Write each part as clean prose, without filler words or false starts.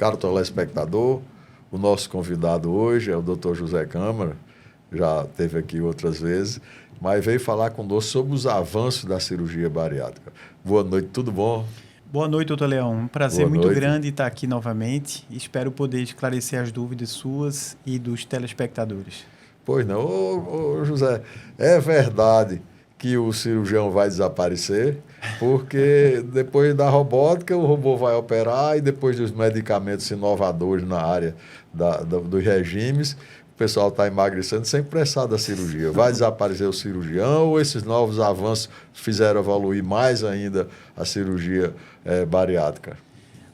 Caro telespectador, o nosso convidado hoje é o Dr. José Câmara, já esteve aqui outras vezes, mas veio falar conosco sobre os avanços da cirurgia bariátrica. Boa noite, tudo bom? Boa noite, doutor Leão. Um prazer muito grande estar aqui novamente. Espero poder esclarecer as dúvidas suas e dos telespectadores. Pois não. Ô, José, é verdade que o cirurgião vai desaparecer, porque depois da robótica o robô vai operar e depois dos medicamentos inovadores na área dos regimes, o pessoal está emagrecendo sem precisar da cirurgia. Vai desaparecer o cirurgião ou esses novos avanços fizeram evoluir mais ainda a cirurgia bariátrica?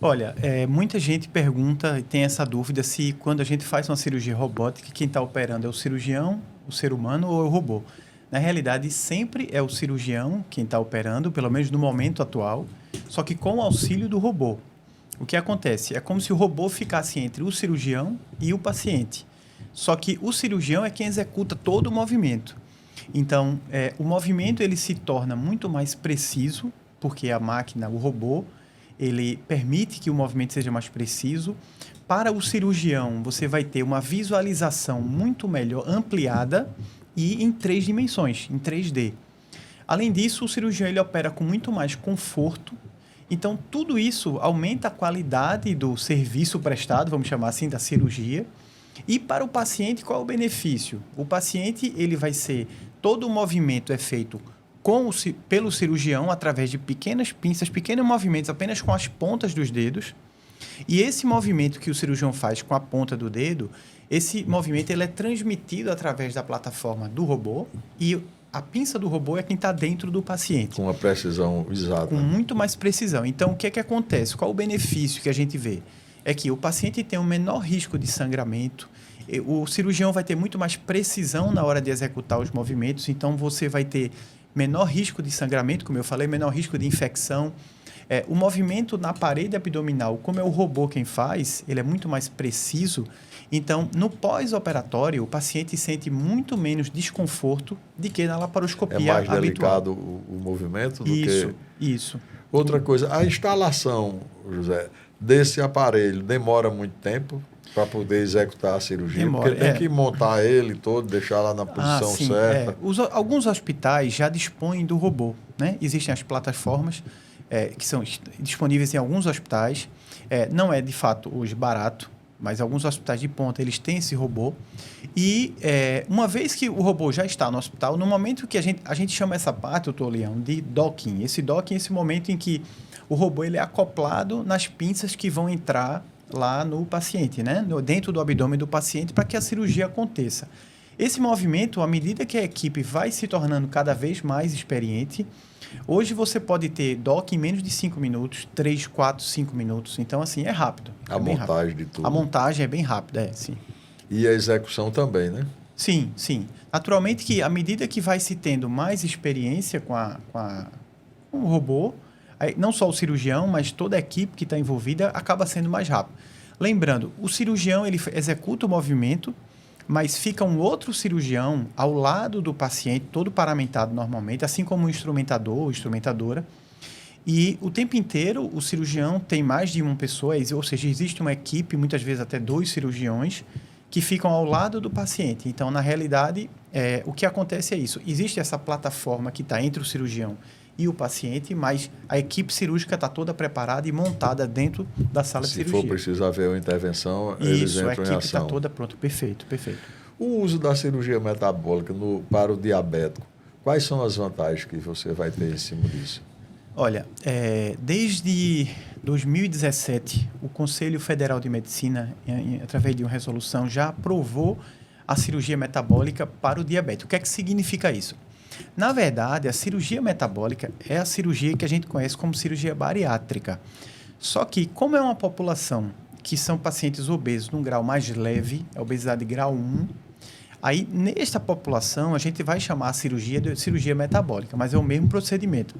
Olha, muita gente pergunta e tem essa dúvida se quando a gente faz uma cirurgia robótica, quem está operando é o cirurgião, o ser humano ou é o robô. Na realidade, sempre é o cirurgião quem está operando, pelo menos no momento atual, só que com o auxílio do robô. O que acontece? É como se o robô ficasse entre o cirurgião e o paciente. Só que o cirurgião é quem executa todo o movimento. Então, o movimento ele se torna muito mais preciso, porque a máquina, o robô, ele permite que o movimento seja mais preciso. Para o cirurgião, você vai ter uma visualização muito melhor, ampliada e em 3 dimensões, em 3D. Além disso, o cirurgião ele opera com muito mais conforto. Então, tudo isso aumenta a qualidade do serviço prestado, vamos chamar assim, da cirurgia. E para o paciente, qual é o benefício? O paciente, ele vai ser... Todo o movimento é feito pelo cirurgião através de pequenas pinças, pequenos movimentos apenas com as pontas dos dedos. E esse movimento que o cirurgião faz com a ponta do dedo, esse movimento ele é transmitido através da plataforma do robô e a pinça do robô é quem está dentro do paciente. Com uma precisão exata. Com muito mais precisão. Então, o que é que acontece? Qual o benefício que a gente vê? É que o paciente tem um menor risco de sangramento, o cirurgião vai ter muito mais precisão na hora de executar os movimentos, então você vai ter menor risco de sangramento, como eu falei, menor risco de infecção. O movimento na parede abdominal, como é o robô quem faz, ele é muito mais preciso. Então, no pós-operatório, o paciente sente muito menos desconforto do que na laparoscopia habitual. É mais delicado o movimento do que... Isso. Outra coisa, a instalação, José, desse aparelho demora muito tempo para poder executar a cirurgia? Demora, porque tem que montar ele todo, deixar lá na posição sim, certa. Alguns hospitais já dispõem do robô, né? Existem as plataformas que são disponíveis em alguns hospitais. Não é, de fato, hoje barato, mas alguns hospitais de ponta, eles têm esse robô. E uma vez que o robô já está no hospital, no momento que a gente chama essa parte, doutor Leão, de docking. Esse docking é esse momento em que o robô ele é acoplado nas pinças que vão entrar lá no paciente, né? Dentro do abdômen do paciente, para que a cirurgia aconteça. Esse movimento, à medida que a equipe vai se tornando cada vez mais experiente, hoje você pode ter dock em menos de 5 minutos, 3, 4, 5 minutos. Então, assim, é rápido. A montagem de tudo. A montagem é bem rápida, sim. E a execução também, né? Sim, sim. Naturalmente que, à medida que vai se tendo mais experiência com o robô, não só o cirurgião, mas toda a equipe que está envolvida acaba sendo mais rápido. Lembrando, o cirurgião ele executa o movimento, mas fica um outro cirurgião ao lado do paciente, todo paramentado normalmente, assim como o instrumentador ou instrumentadora. E o tempo inteiro o cirurgião tem mais de uma pessoa, ou seja, existe uma equipe, muitas vezes até 2 cirurgiões, que ficam ao lado do paciente. Então, na realidade, o que acontece é isso. Existe essa plataforma que está entre o cirurgião e o paciente, mas a equipe cirúrgica está toda preparada e montada dentro da sala de cirurgia. Se for preciso haver uma intervenção, eles entram em ação. Isso, a equipe está toda pronta. Perfeito, perfeito. O uso da cirurgia metabólica para o diabético, quais são as vantagens que você vai ter em cima disso? Olha, desde 2017, o Conselho Federal de Medicina, através de uma resolução, já aprovou a cirurgia metabólica para o diabético. O que é que significa isso? Na verdade, a cirurgia metabólica é a cirurgia que a gente conhece como cirurgia bariátrica. Só que, como é uma população que são pacientes obesos num grau mais leve, a obesidade grau 1, aí, nesta população, a gente vai chamar a cirurgia de cirurgia metabólica, mas é o mesmo procedimento.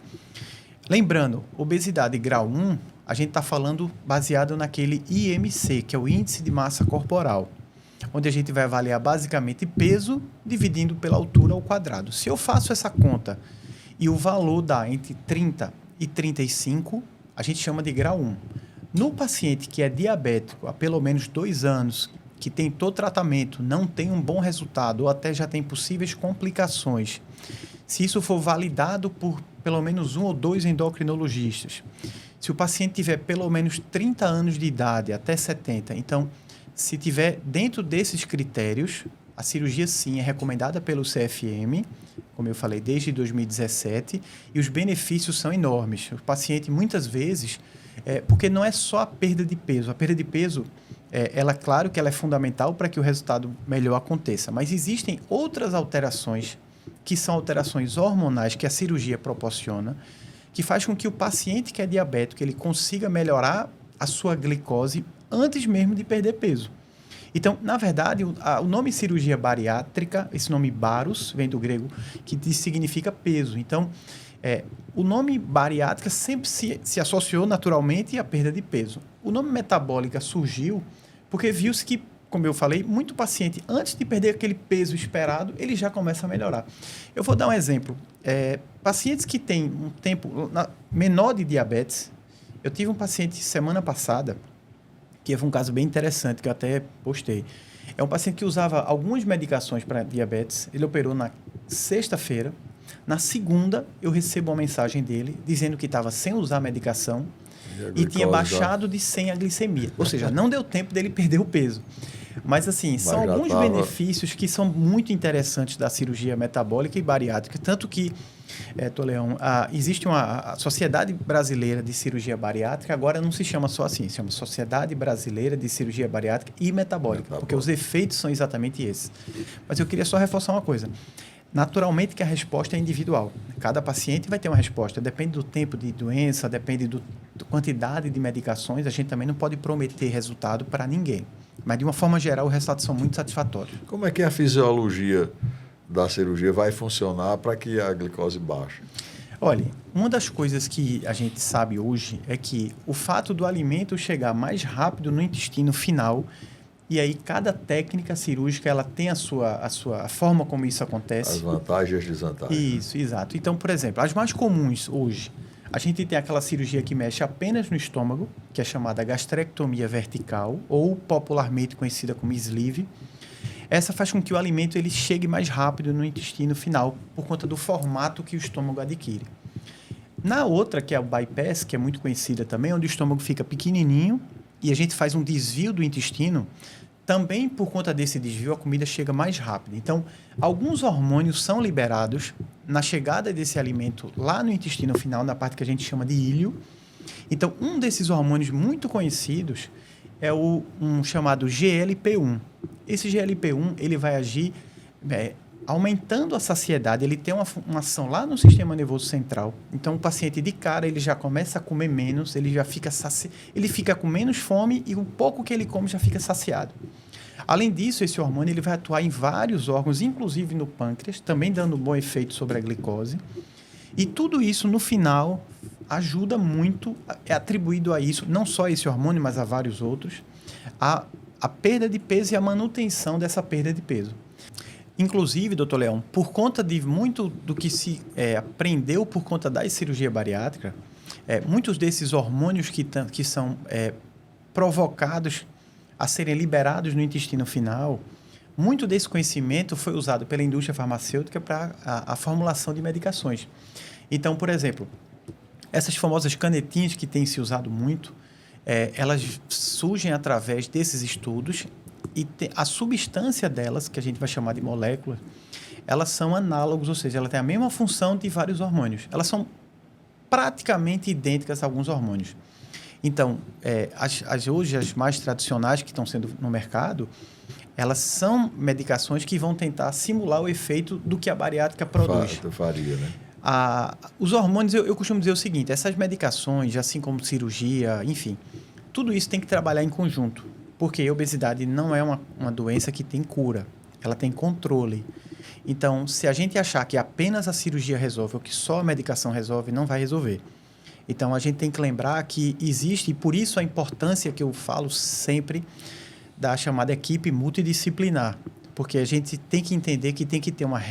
Lembrando, obesidade grau 1, a gente está falando baseado naquele IMC, que é o Índice de Massa Corporal, onde a gente vai avaliar basicamente peso dividindo pela altura ao quadrado. Se eu faço essa conta e o valor dá entre 30 e 35, a gente chama de grau 1. No paciente que é diabético há pelo menos 2 anos, que tentou tratamento, não tem um bom resultado ou até já tem possíveis complicações, se isso for validado por pelo menos 1 ou 2 endocrinologistas, se o paciente tiver pelo menos 30 anos de idade, até 70, então, se tiver dentro desses critérios, a cirurgia sim é recomendada pelo CFM, como eu falei, desde 2017, e os benefícios são enormes. O paciente, muitas vezes, porque não é só a perda de peso. A perda de peso, ela, claro que ela é fundamental para que o resultado melhor aconteça, mas existem outras alterações, que são alterações hormonais que a cirurgia proporciona, que faz com que o paciente que é diabético ele consiga melhorar a sua glicose antes mesmo de perder peso. Então, na verdade, o nome cirurgia bariátrica, esse nome baros, vem do grego, que significa peso. Então, o nome bariátrica sempre se associou naturalmente à perda de peso. O nome metabólica surgiu porque viu-se que, como eu falei, muito paciente, antes de perder aquele peso esperado, ele já começa a melhorar. Eu vou dar um exemplo. Pacientes que têm um tempo menor de diabetes, eu tive um paciente semana passada, que foi um caso bem interessante, que eu até postei. É um paciente que usava algumas medicações para diabetes, ele operou na sexta-feira, na segunda eu recebo uma mensagem dele dizendo que estava sem usar a medicação e tinha baixado de 100 a glicemia. Ou seja, não deu tempo dele perder o peso. Mas, assim, são alguns benefícios que são muito interessantes da cirurgia metabólica e bariátrica. Tanto que, Toleão, existe a Sociedade Brasileira de Cirurgia Bariátrica, agora não se chama só assim, se chama Sociedade Brasileira de Cirurgia Bariátrica e Metabólica, porque os efeitos são exatamente esses. Mas eu queria só reforçar uma coisa. Naturalmente que a resposta é individual. Cada paciente vai ter uma resposta. Depende do tempo de doença, depende da quantidade de medicações. A gente também não pode prometer resultado para ninguém. Mas, de uma forma geral, os resultados são muito satisfatórios. Como é que a fisiologia da cirurgia vai funcionar para que a glicose baixe? Olha, uma das coisas que a gente sabe hoje é que o fato do alimento chegar mais rápido no intestino final, e aí cada técnica cirúrgica ela tem a forma como isso acontece. As vantagens e as desvantagens. Isso, exato. Então, por exemplo, as mais comuns hoje, a gente tem aquela cirurgia que mexe apenas no estômago, que é chamada gastrectomia vertical, ou popularmente conhecida como sleeve. Essa faz com que o alimento ele chegue mais rápido no intestino final, por conta do formato que o estômago adquire. Na outra, que é o bypass, que é muito conhecida também, onde o estômago fica pequenininho e a gente faz um desvio do intestino, também por conta desse desvio a comida chega mais rápido. Então, alguns hormônios são liberados na chegada desse alimento lá no intestino final, na parte que a gente chama de íleo. Então, um desses hormônios muito conhecidos é um chamado GLP-1. Esse GLP-1 ele vai agir aumentando a saciedade, ele tem uma ação lá no sistema nervoso central. Então, o paciente de cara, ele já começa a comer menos, ele já fica ele fica com menos fome e o pouco que ele come já fica saciado. Além disso, esse hormônio ele vai atuar em vários órgãos, inclusive no pâncreas, também dando um bom efeito sobre a glicose. E tudo isso, no final, ajuda muito, é atribuído a isso, não só a esse hormônio, mas a vários outros, a perda de peso e a manutenção dessa perda de peso. Inclusive, doutor Leão, por conta de muito do que se aprendeu por conta da cirurgia bariátrica, muitos desses hormônios que são provocados a serem liberados no intestino final, muito desse conhecimento foi usado pela indústria farmacêutica para a formulação de medicações. Então, por exemplo, essas famosas canetinhas que têm se usado muito, elas surgem através desses estudos e a substância delas, que a gente vai chamar de moléculas, elas são análogos, ou seja, ela tem a mesma função de vários hormônios. Elas são praticamente idênticas a alguns hormônios. Então, hoje, as mais tradicionais que estão sendo no mercado, elas são medicações que vão tentar simular o efeito do que a bariátrica produz. Faria, né? Os hormônios, eu costumo dizer o seguinte, essas medicações, assim como cirurgia, enfim, tudo isso tem que trabalhar em conjunto, porque a obesidade não é uma doença que tem cura, ela tem controle. Então, se a gente achar que apenas a cirurgia resolve ou que só a medicação resolve, não vai resolver. Então, a gente tem que lembrar que existe, e por isso a importância que eu falo sempre da chamada equipe multidisciplinar, porque a gente tem que entender que tem que ter uma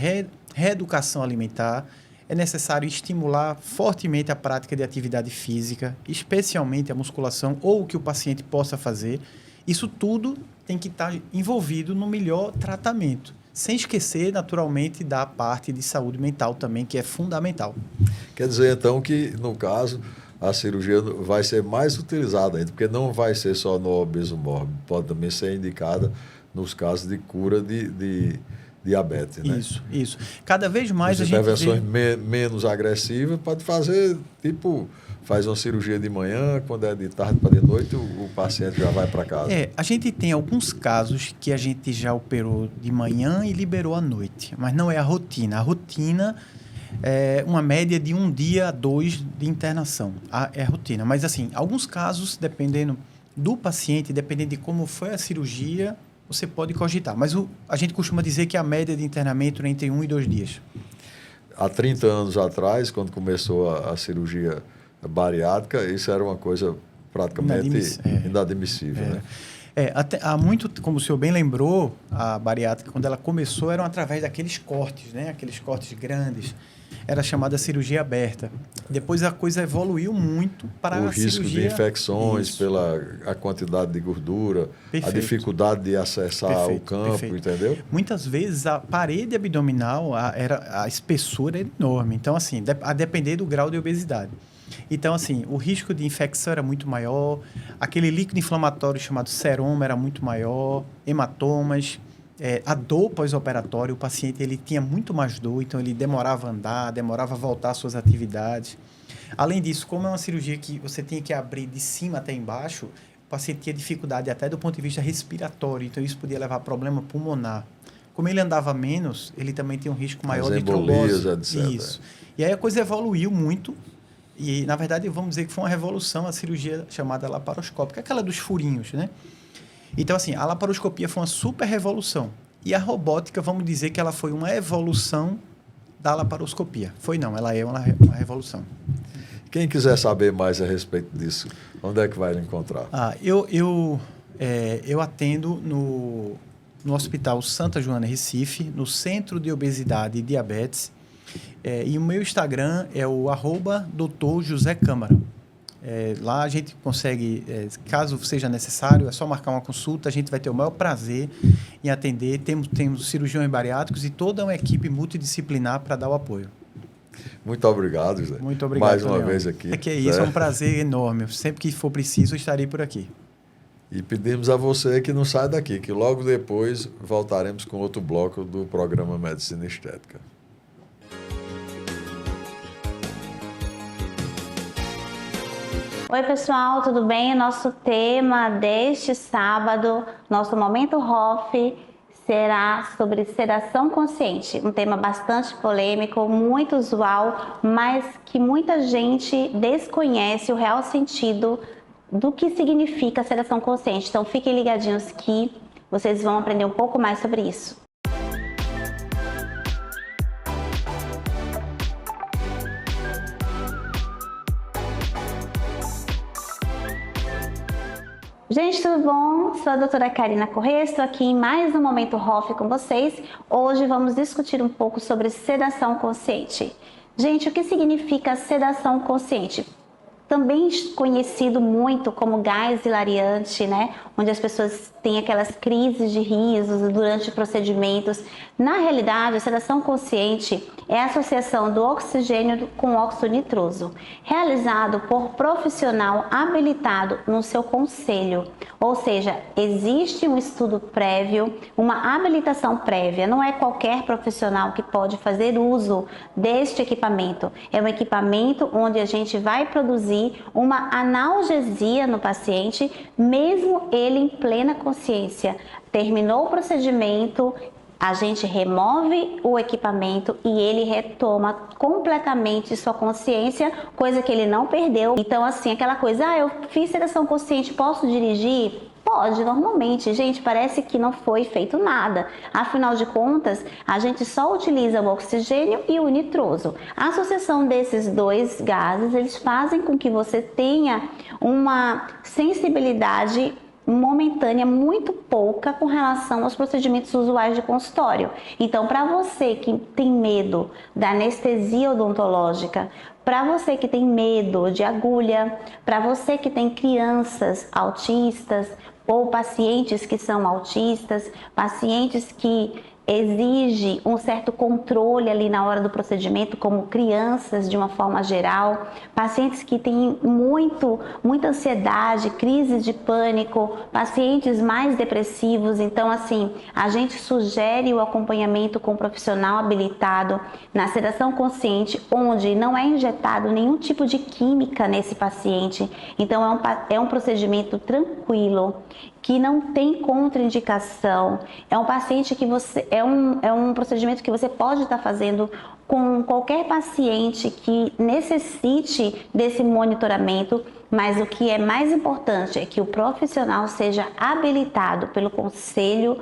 reeducação alimentar, é necessário estimular fortemente a prática de atividade física, especialmente a musculação ou o que o paciente possa fazer. Isso tudo tem que estar envolvido no melhor tratamento, sem esquecer, naturalmente, da parte de saúde mental também, que é fundamental. Quer dizer, então, que, no caso, a cirurgia vai ser mais utilizada ainda, porque não vai ser só no obeso mórbido, pode também ser indicada nos casos de cura de diabetes, né? Isso. Cada vez mais as a gente intervenções menos agressivas, pode fazer, tipo, faz uma cirurgia de manhã, quando é de tarde para de noite, o paciente já vai para casa. A gente tem alguns casos que a gente já operou de manhã e liberou à noite, mas não é a rotina. A rotina é uma média de 1 dia a 2 de internação. É a rotina. Mas, assim, alguns casos, dependendo do paciente, dependendo de como foi a cirurgia, você pode cogitar. Mas a gente costuma dizer que a média de internamento é entre 1 e 2 dias. Há 30 anos atrás, quando começou a cirurgia bariátrica, isso era uma coisa praticamente inadmissível, né? Há muito, como o senhor bem lembrou, a bariátrica, quando ela começou, eram através daqueles cortes, né? Aqueles cortes grandes. Era chamada cirurgia aberta. Depois a coisa evoluiu muito para a cirurgia... O risco de infecções, pela a quantidade de gordura, a dificuldade de acessar o campo, entendeu? Muitas vezes a parede abdominal, a espessura era enorme. Então, assim, a depender do grau de obesidade. Então, assim, o risco de infecção era muito maior, aquele líquido inflamatório chamado seroma era muito maior, hematomas, a dor pós-operatória, o paciente ele tinha muito mais dor, então ele demorava a andar, demorava a voltar às suas atividades. Além disso, como é uma cirurgia que você tinha que abrir de cima até embaixo, o paciente tinha dificuldade até do ponto de vista respiratório, então isso podia levar a problema pulmonar. Como ele andava menos, ele também tinha um risco maior de trombose. Etc. Isso. E aí a coisa evoluiu muito. E, na verdade, vamos dizer que foi uma revolução a cirurgia chamada laparoscópica, aquela dos furinhos, né? Então, assim, a laparoscopia foi uma super revolução. E a robótica, vamos dizer que ela foi uma evolução da laparoscopia. Ela é uma revolução. Quem quiser saber mais a respeito disso, onde é que vai encontrar? Eu atendo no Hospital Santa Joana, Recife, no Centro de Obesidade e Diabetes. E o meu Instagram é o @Dr. José Câmara. Lá a gente consegue, caso seja necessário, é só marcar uma consulta, a gente vai ter o maior prazer em atender. Temos cirurgiões bariátricos e toda uma equipe multidisciplinar para dar o apoio. Muito obrigado, José. Muito obrigado, mais uma vez aqui. Que é isso, é um prazer enorme. Sempre que for preciso, eu estarei por aqui. E pedimos a você que não saia daqui, que logo depois voltaremos com outro bloco do programa Medicina Estética. Oi pessoal, tudo bem? Nosso tema deste sábado, nosso Momento Hoff, será sobre sedação consciente. Um tema bastante polêmico, muito usual, mas que muita gente desconhece o real sentido do que significa sedação consciente. Então fiquem ligadinhos que vocês vão aprender um pouco mais sobre isso. Gente, tudo bom? Sou a doutora Karina Corrêa, estou aqui em mais um Momento Hoff com vocês. Hoje vamos discutir um pouco sobre sedação consciente. Gente, o que significa sedação consciente? Também conhecido muito como gás hilariante, né? Onde as pessoas têm aquelas crises de risos durante procedimentos. Na realidade, a sedação consciente é a associação do oxigênio com óxido nitroso, realizado por profissional habilitado no seu conselho. Ou seja, existe um estudo prévio, uma habilitação prévia. Não é qualquer profissional que pode fazer uso deste equipamento. É um equipamento onde a gente vai produzir uma analgesia no paciente, mesmo ele em plena consciência. Terminou o procedimento, a gente remove o equipamento e ele retoma completamente sua consciência, coisa que ele não perdeu. Então, assim, aquela coisa, eu fiz sedação consciente, posso dirigir? Pode, normalmente. Gente, parece que não foi feito nada. Afinal de contas, a gente só utiliza o oxigênio e o nitroso. A associação desses dois gases, eles fazem com que você tenha uma sensibilidade momentânea, muito pouca com relação aos procedimentos usuais de consultório. Então, para você que tem medo da anestesia odontológica, para você que tem medo de agulha, para você que tem crianças autistas ou pacientes que são autistas, pacientes que exige um certo controle ali na hora do procedimento, como crianças de uma forma geral, pacientes que têm muita ansiedade, crises de pânico, pacientes mais depressivos. Então, assim, a gente sugere o acompanhamento com um profissional habilitado na sedação consciente, onde não é injetado nenhum tipo de química nesse paciente. Então, é um procedimento tranquilo, que não tem contraindicação. É um paciente que é um procedimento que você pode estar fazendo com qualquer paciente que necessite desse monitoramento, mas o que é mais importante é que o profissional seja habilitado pelo conselho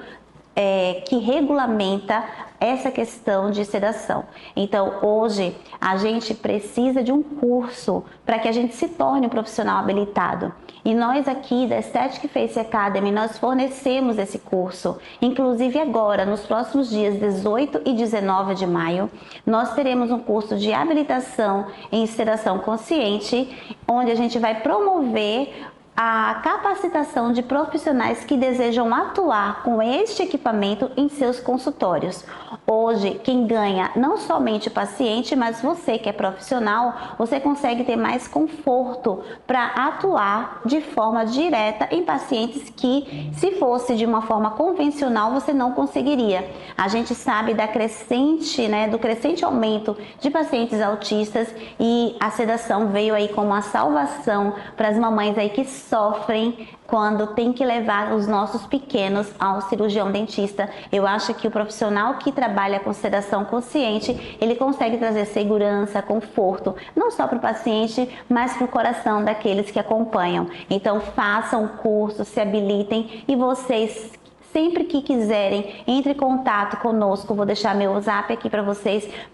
que regulamenta essa questão de sedação. Então, hoje, a gente precisa de um curso para que a gente se torne um profissional habilitado. E nós aqui da Aesthetic Face Academy, nós fornecemos esse curso. Inclusive agora, nos próximos dias 18 e 19 de maio, nós teremos um curso de habilitação em sedação consciente, onde a gente vai promover a capacitação de profissionais que desejam atuar com este equipamento em seus consultórios. Hoje, quem ganha não somente o paciente, mas você que é profissional, você consegue ter mais conforto para atuar de forma direta em pacientes que, se fosse de uma forma convencional, você não conseguiria. A gente sabe do crescente aumento de pacientes autistas, e a sedação veio aí como uma salvação para as mamães aí que sofrem quando tem que levar os nossos pequenos ao cirurgião dentista. Eu acho que o profissional que trabalha com sedação consciente, ele consegue trazer segurança, conforto, não só para o paciente, mas para o coração daqueles que acompanham. Então, façam o curso, se habilitem, e vocês, sempre que quiserem, entre em contato conosco. Vou deixar meu WhatsApp aqui para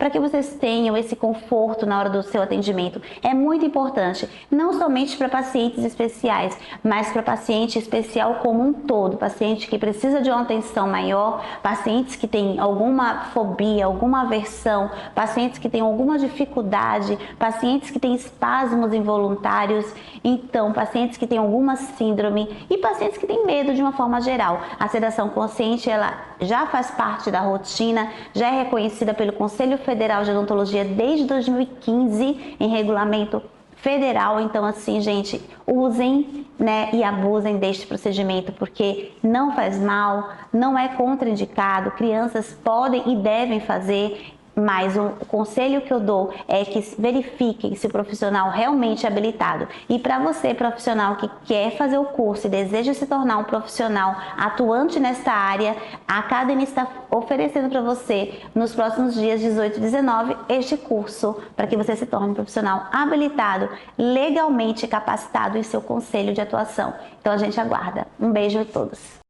que vocês tenham esse conforto na hora do seu atendimento. É muito importante, não somente para pacientes especiais, mas para paciente especial como um todo, paciente que precisa de uma atenção maior, pacientes que têm alguma fobia, alguma aversão, pacientes que têm alguma dificuldade, pacientes que têm espasmos involuntários, então pacientes que têm alguma síndrome e pacientes que têm medo de uma forma geral. A sedação consciente, ela já faz parte da rotina, já é reconhecida pelo Conselho Federal de Odontologia desde 2015 em regulamento federal. Então, assim, gente, usem, e abusem deste procedimento, porque não faz mal, não é contraindicado, crianças podem e devem fazer. Mas o conselho que eu dou é que verifiquem se o profissional realmente é habilitado. E para você, profissional que quer fazer o curso e deseja se tornar um profissional atuante nesta área, a Academy está oferecendo para você, nos próximos dias 18 e 19, este curso, para que você se torne um profissional habilitado, legalmente capacitado em seu conselho de atuação. Então a gente aguarda. Um beijo a todos.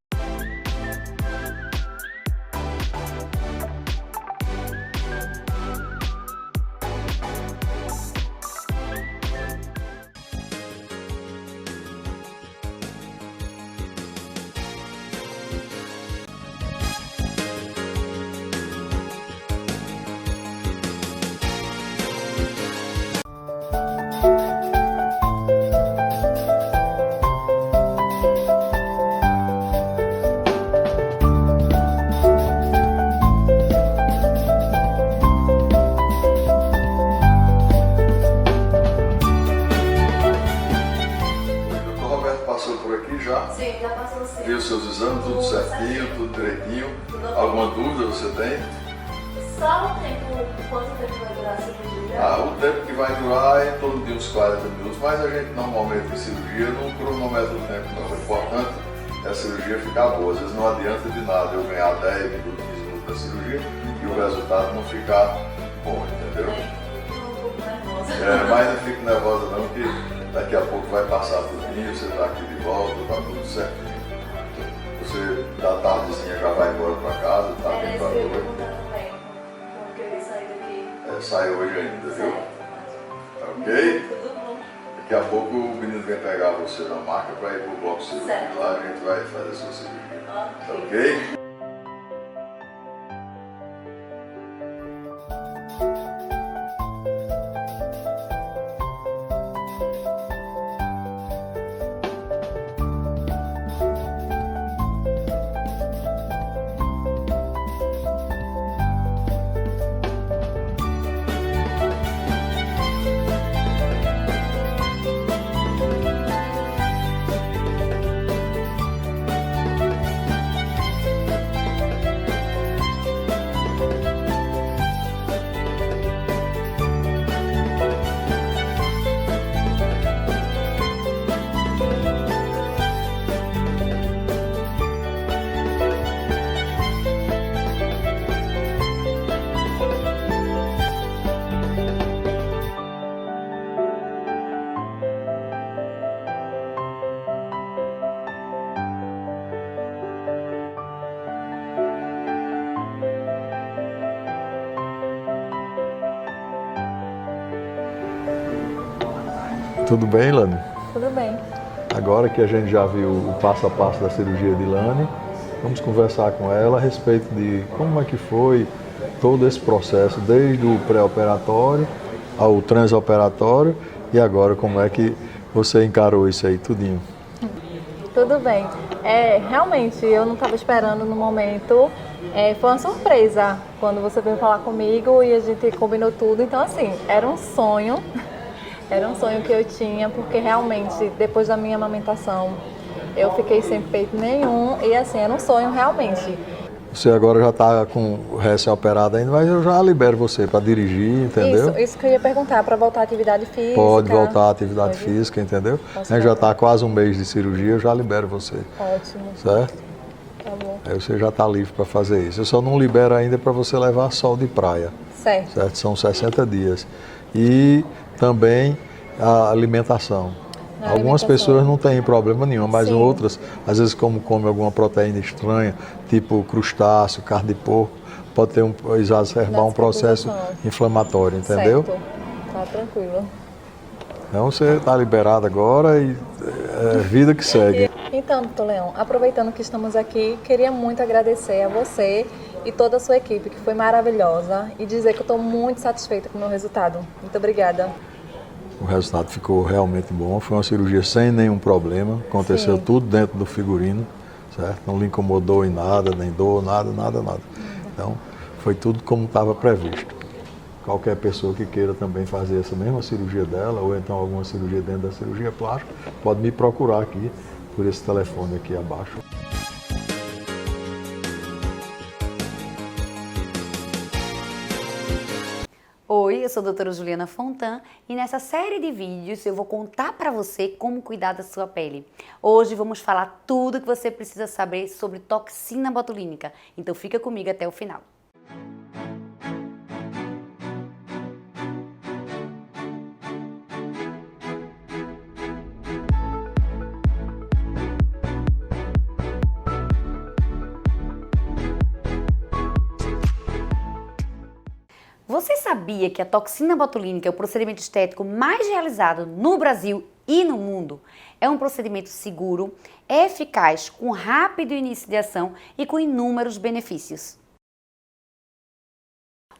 Sim, já passou sim. Viu seus exames, tudo certinho, tudo direitinho? Alguma dúvida você tem? Só o tempo, quanto tempo vai durar a cirurgia? O tempo que vai durar é em torno de uns 40 minutos, mas a gente normalmente em cirurgia não cronometra o tempo não. O importante é a cirurgia ficar boa. Às vezes não adianta de nada eu ganhar 10 minutos, 15 minutos da cirurgia e o resultado não ficar bom, entendeu? Estou um pouco nervosa. Mas não fique nervosa não, que daqui a pouco vai passar tudinho, você está aqui de volta, está tudo certinho. Você da tardezinha já vai embora para casa, tá bem para noite. Também, porque ele saiu daqui. Sai hoje ainda, viu? Certo. Ok? Tudo bom. Daqui a pouco o menino vem pegar você na marca para ir pro bloco cirúrgico. Lá a gente vai fazer a sua cirurgia. Tá ok? Tudo bem, Lani? Tudo bem. Agora que a gente já viu o passo a passo da cirurgia de Lani, vamos conversar com ela a respeito de como é que foi todo esse processo, desde o pré-operatório ao transoperatório e agora como é que você encarou isso aí tudinho. Tudo bem. Realmente, eu não estava esperando no momento. Foi uma surpresa quando você veio falar comigo e a gente combinou tudo. Então, assim, era um sonho. Era um sonho que eu tinha, porque realmente, depois da minha amamentação, eu fiquei sem peito nenhum e assim, era um sonho realmente. Você agora já está com o recém-operado ainda, mas eu já libero você para dirigir, entendeu? Isso que eu ia perguntar, para voltar à atividade física. Pode voltar à atividade física, entendeu? Já está quase um mês de cirurgia, eu já libero você. Ótimo. Certo? Tá bom. Aí você já está livre para fazer isso. Eu só não libero ainda para você levar sol de praia. Certo. São 60 dias. E também a alimentação. Algumas pessoas não têm problema nenhum, mas Sim. outras, às vezes como come alguma proteína estranha, tipo crustáceo, carne de porco, pode ter exacerbar um processo inflamatório, entendeu? Certo. Tá tranquilo. Então você está liberado agora e é vida que segue. Então, doutor Leão, aproveitando que estamos aqui, queria muito agradecer a você e toda a sua equipe, que foi maravilhosa, e dizer que eu estou muito satisfeita com o meu resultado. Muito obrigada. O resultado ficou realmente bom, foi uma cirurgia sem nenhum problema, aconteceu tudo dentro do figurino, certo? Não lhe incomodou em nada, nem dor, nada. Então, foi tudo como estava previsto. Qualquer pessoa que queira também fazer essa mesma cirurgia dela, ou então alguma cirurgia dentro da cirurgia plástica, pode me procurar aqui, por esse telefone aqui abaixo. Oi, eu sou a doutora Juliana Fontan e nessa série de vídeos eu vou contar para você como cuidar da sua pele. Hoje vamos falar tudo que você precisa saber sobre toxina botulínica, então fica comigo até o final. Você sabia que a toxina botulínica é o procedimento estético mais realizado no Brasil e no mundo? É um procedimento seguro, eficaz, com rápido início de ação e com inúmeros benefícios.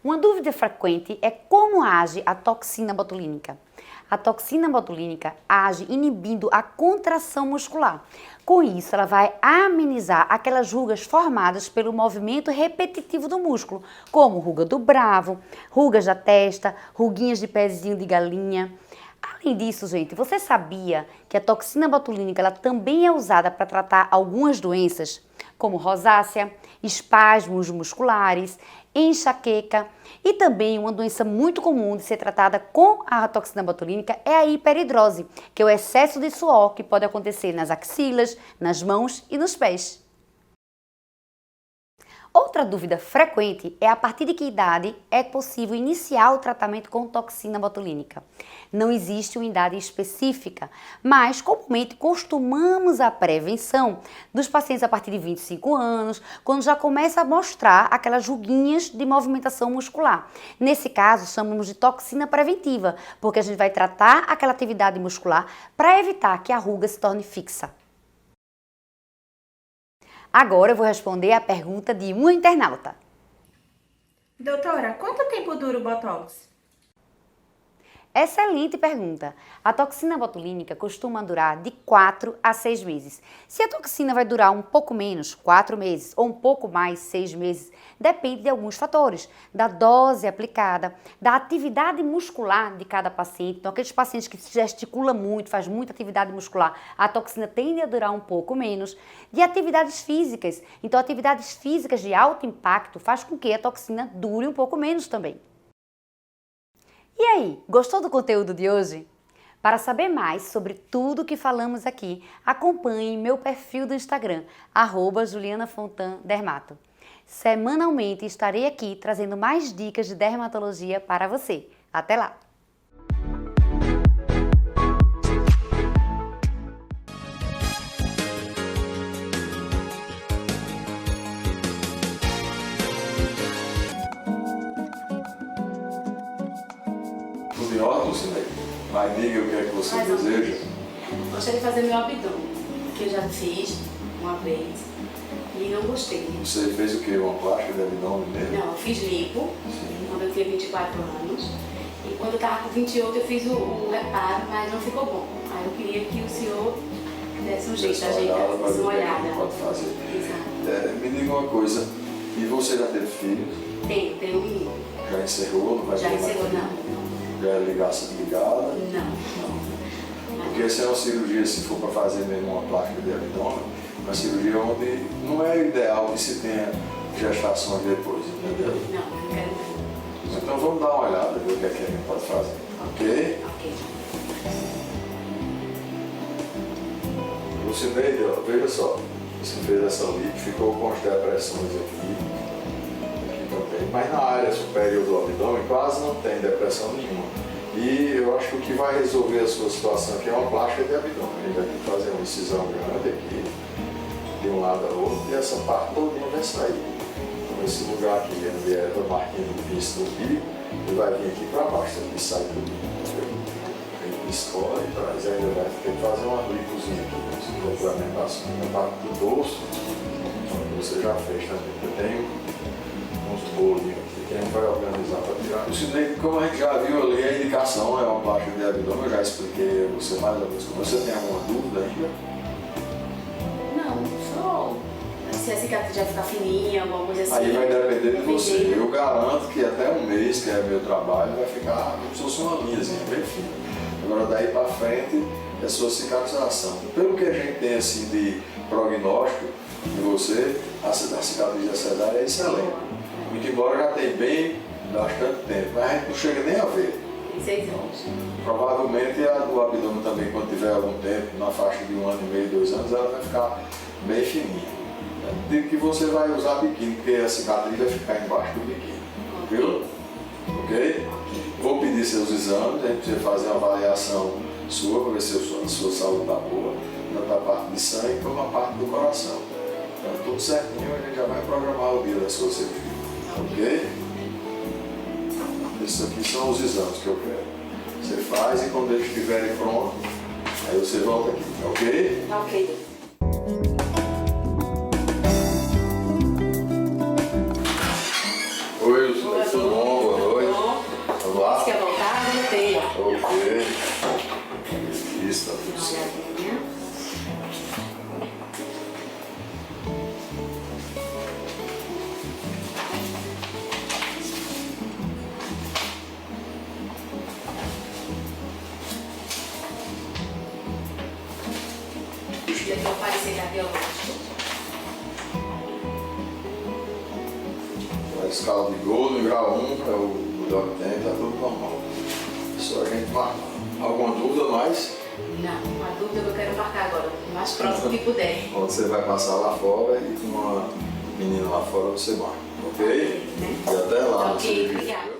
Uma dúvida frequente é como age a toxina botulínica. A toxina botulínica age inibindo a contração muscular. Com isso, ela vai amenizar aquelas rugas formadas pelo movimento repetitivo do músculo, como ruga do bravo, rugas da testa, ruguinhas de pezinho de galinha. Além disso, gente, você sabia que a toxina botulínica ela também é usada para tratar algumas doenças, como rosácea, espasmos musculares, enxaqueca e também uma doença muito comum de ser tratada com a toxina botulínica é a hiperidrose, que é o excesso de suor que pode acontecer nas axilas, nas mãos e nos pés. Outra dúvida frequente é a partir de que idade é possível iniciar o tratamento com toxina botulínica. Não existe uma idade específica, mas comumente costumamos a prevenção dos pacientes a partir de 25 anos, quando já começa a mostrar aquelas ruguinhas de movimentação muscular. Nesse caso, chamamos de toxina preventiva, porque a gente vai tratar aquela atividade muscular para evitar que a ruga se torne fixa. Agora eu vou responder a pergunta de uma internauta. Doutora, quanto tempo dura o Botox? Excelente pergunta. A toxina botulínica costuma durar de 4 a 6 meses. Se a toxina vai durar um pouco menos, 4 meses, ou um pouco mais, 6 meses, depende de alguns fatores, da dose aplicada, da atividade muscular de cada paciente. Então, aqueles pacientes que gesticulam muito, faz muita atividade muscular, a toxina tende a durar um pouco menos. De atividades físicas. Então, atividades físicas de alto impacto faz com que a toxina dure um pouco menos também. E aí, gostou do conteúdo de hoje? Para saber mais sobre tudo que falamos aqui, acompanhe meu perfil do Instagram, @JulianaFontan_Dermato. Semanalmente estarei aqui trazendo mais dicas de dermatologia para você. Até lá! Tudo em ordem, Lucinei? Mas diga o que é que você deseja. Gostaria de fazer meu abdômen, que eu já fiz uma vez e não gostei. Você fez o quê? Uma plástica de abdômen mesmo? Não, eu fiz lipo quando eu tinha 24 anos e quando eu estava com 28 eu fiz o reparo, mas não ficou bom. Aí eu queria que o senhor desse um jeito, ajeitasse uma olhada. Pode fazer. Exato. Me diga uma coisa, e você já teve filhos? Tenho um menino. Já encerrou? Não vai Já ter mais encerrou, filho? não. Já é ligação ligada? Não. Porque essa é uma cirurgia, se for para fazer mesmo uma plástica de abdômen, uma cirurgia onde não é ideal que se tenha gestações depois, entendeu? Não quero não. Então vamos dar uma olhada, ver o que é que a gente pode fazer, ok? Ok. Lucineide, ó, veja só, você fez essa lipo, ficou com as depressões aqui também, mas na área superior do abdômen quase não tem depressão nenhuma. E eu acho que o que vai resolver a sua situação aqui é uma plástica de abdômen. A gente vai ter que fazer uma incisão grande aqui, de um lado ao outro, e essa parte todinha vai sair. Então esse lugar aqui, onde é a marquinha do piso do bico, ele vai vir aqui para baixo, aqui sai tudo. Ele escola e traz, aí ele vai ter que fazer uma lipozinha aqui, de complementação. Na parte do dorso, você já fez também. Eu tenho uns bolinhos aqui que a gente vai organizar para tirar. Lucineide, como a gente já viu ali, a indicação é uma plástica de abdômen, eu já expliquei a você mais ou menos. Você tem alguma dúvida ainda? Não, só se a cicatriz já ficar fininha, alguma coisa assim. Aí vai depender de você. Eu garanto que até um mês, que é meu trabalho, vai ficar como se fosse uma linhazinha bem fina. Agora daí para frente é sua cicatrização. Pelo que a gente tem assim de prognóstico de você, a cicatriz da cesárea é excelente. Muito embora já tem bem bastante tempo, mas a gente não chega nem a ver. Tem 6 anos. Provavelmente a do abdômen também, quando tiver algum tempo, na faixa de 1 ano e meio, 2 anos, ela vai ficar bem fininha. Digo que você vai usar biquíni, porque a cicatriz vai ficar embaixo do biquíni. Viu? Ok? Vou pedir seus exames, a gente precisa fazer uma avaliação sua para ver se a sua saúde está boa, tanto a parte de sangue como a parte do coração. Então, tudo certinho, a gente já vai programar o dia da sua cirurgia. Ok? Esses aqui são os exames que eu quero. Você faz e quando eles estiverem prontos, aí você volta aqui, ok? Ok. Oi, Lucineide, tudo bom? Boa noite. Vamos lá? Você quer voltar? Voltei. Ok. Isso, tá tudo certo. Olhadinha. Já vou aparecer cardiológico. A escala de Goulding, no grau 1, é o Doc tem, tá tudo normal. Só a gente marcar. Alguma dúvida mais? Não, uma dúvida que eu quero marcar agora, o mais próximo que puder. Quando você vai passar lá fora e com uma menina lá fora você marca, ok? E até lá. Ok, obrigada.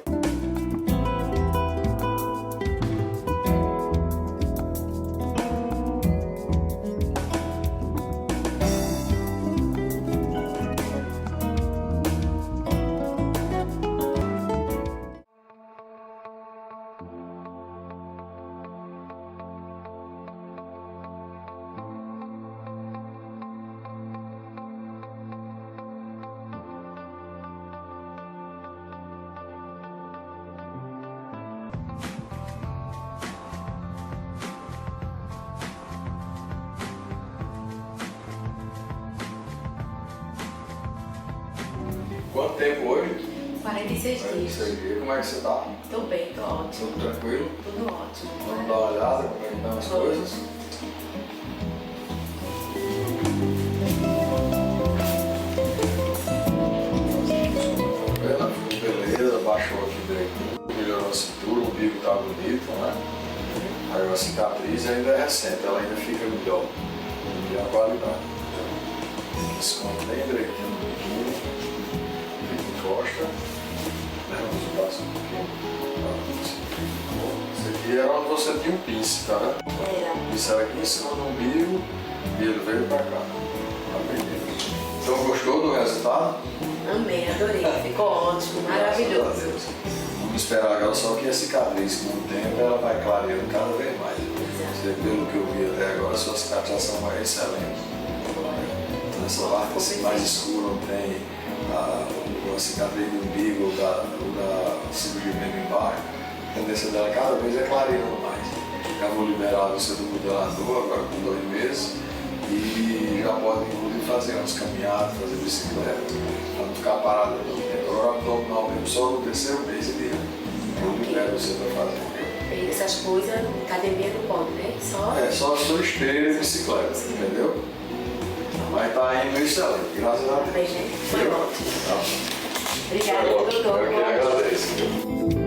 Quanto tempo hoje? 46 dias. Como é que você tá? Tô bem, tô ótimo. Tudo tranquilo? Tudo ótimo. Vamos dar uma olhada como é que estão as coisas? Beleza, baixou aqui direito, melhorou a cintura, o umbigo tá bonito, né? Aí a cicatriz ainda é recente, ela ainda fica melhor, melhor qualidade. Esconde bem direitinho no biquinho, encosta, né? Vamos o braço um pouquinho. Esse aqui era onde você tinha um pince, tá vendo? Era. Isso era aqui em cima do umbigo e ele veio pra cá. Tá bem dentro. Então gostou do resultado? Amei, adorei. Ficou ótimo, maravilhoso. Graças a Deus. Vamos esperar agora só que a cicatriz, com o tempo, ela vai clareando cada vez mais. Você, pelo que eu vi até agora, sua cicatrização vai excelente. Nessa parte assim, mais escura, não tem a cicatriz do umbigo ou da cirurgia mesmo embaixo. A tendência dela cada vez é clareando mais. Já vou liberar você do modelador agora com 2 meses e já pode inclusive fazer umas caminhadas, fazer bicicleta, para não ficar parado todo tempo. Agora abdominal mesmo só no 3º mês ele eu libero você para fazer. E essas coisas, academia não pode, né? Só. É só a sua esteira e bicicleta, entendeu? Mas tá indo excelente, graças a Deus. Bem, né? Foi ótimo. Tá. Obrigada, doutor. Eu que agradeço.